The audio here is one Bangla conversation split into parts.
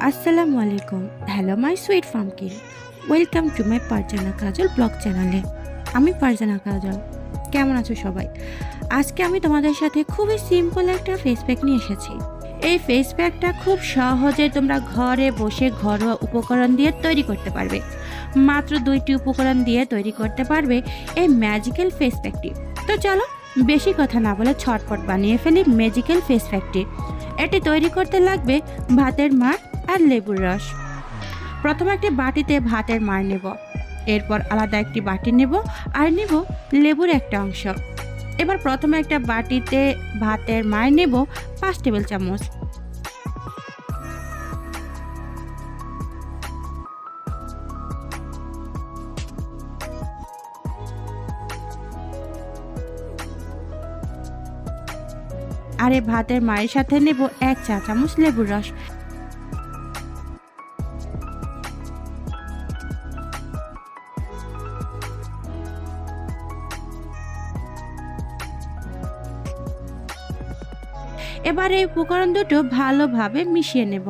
আসসালামু আলাইকুম। Hello my sweet pumpkin. Welcome to my Farzana Kajal blog চ্যানেলে। আমি ফারজানা কাজল। কেমন আছো সবাই? আজকে আমি তোমাদের সাথে খুবই সিম্পল একটা ফেস প্যাক নিয়ে এসেছি। এই ফেস প্যাকটা খুব সহজে তোমরা ঘরে বসে ঘরোয়া উপকরণ দিয়ে তৈরি করতে পারবে। মাত্র 2টি উপকরণ দিয়ে তৈরি করতে পারবে এই ম্যাজিক্যাল ফেস প্যাকটি। তো চলো বেশি কথা না বলে ছটপট বানিয়ে ফেলি ম্যাজিক্যাল ফেস প্যাকটি। এটি তৈরি করতে লাগবে ভাতের মাড় আর লেবুর রস। প্রথমে একটি বাটিতে ভাতের মাড় নেব, এরপর আলাদা একটি বাটি নেব আর নেব লেবুর একটা অংশ। এবার প্রথমে একটা বাটিতে ভাতের মাড় নেব 5 টেবিল চামচ। আর এই ভাতের মাড়ের সাথে নেব 1 চা চামচ লেবুর রস। এবার এই উপকরণ দুটো ভালোভাবে মিশিয়ে নেব।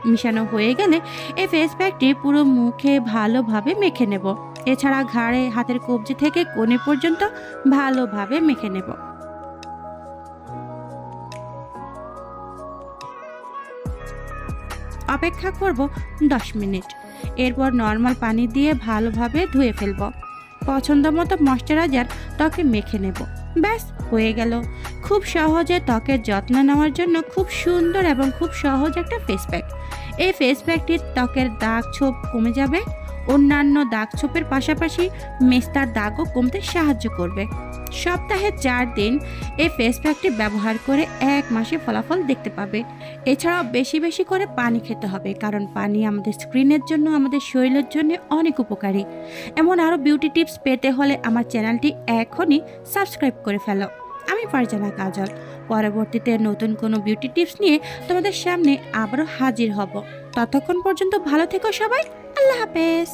মিশানো হয়ে গেলে এই ফেস প্যাকটি পুরো মুখে ভালোভাবে মেখে নেব। এছাড়া ঘাড়ে, হাতের কবজি থেকে কোণে পর্যন্ত ভালোভাবে মেখে নেব। অপেক্ষা করব 10 মিনিট। এরপর নর্মাল পানি দিয়ে ভালোভাবে ধুয়ে ফেলব। পছন্দ মতো ময়শ্চারাইজার ত্বকে মেখে নেব। ব্যাস হয়ে গেল। খুব সহজে ত্বকের যত্ন নেওয়ার জন্য খুব সুন্দর এবং খুব সহজ একটা ফেস প্যাক। এই ফেস প্যাকটির ত্বকের দাগ ছোপ কমে যাবে। অন্যান্য দাগ ছোপের পাশাপাশি মেস্তার দাগও কমতে সাহায্য করবে। সপ্তাহে 4 দিন এই ফেস প্যাকটি ব্যবহার করে 1 মাসে ফলাফল দেখতে পাবে। এছাড়াও বেশি বেশি করে পানি খেতে হবে, কারণ পানি আমাদের স্কিনের জন্য, আমাদের শরীরের জন্য অনেক উপকারী। এমন আরও বিউটি টিপস পেতে হলে আমার চ্যানেলটি এখনই সাবস্ক্রাইব করে ফেলো। আমি ফারজানা কাজল। পরবর্তীতে নতুন কোনো বিউটি টিপস নিয়ে তোমাদের সামনে আবারও হাজির হব। ততক্ষণ পর্যন্ত ভালো থেকো সবাই। আল্লাহ হাফেজ।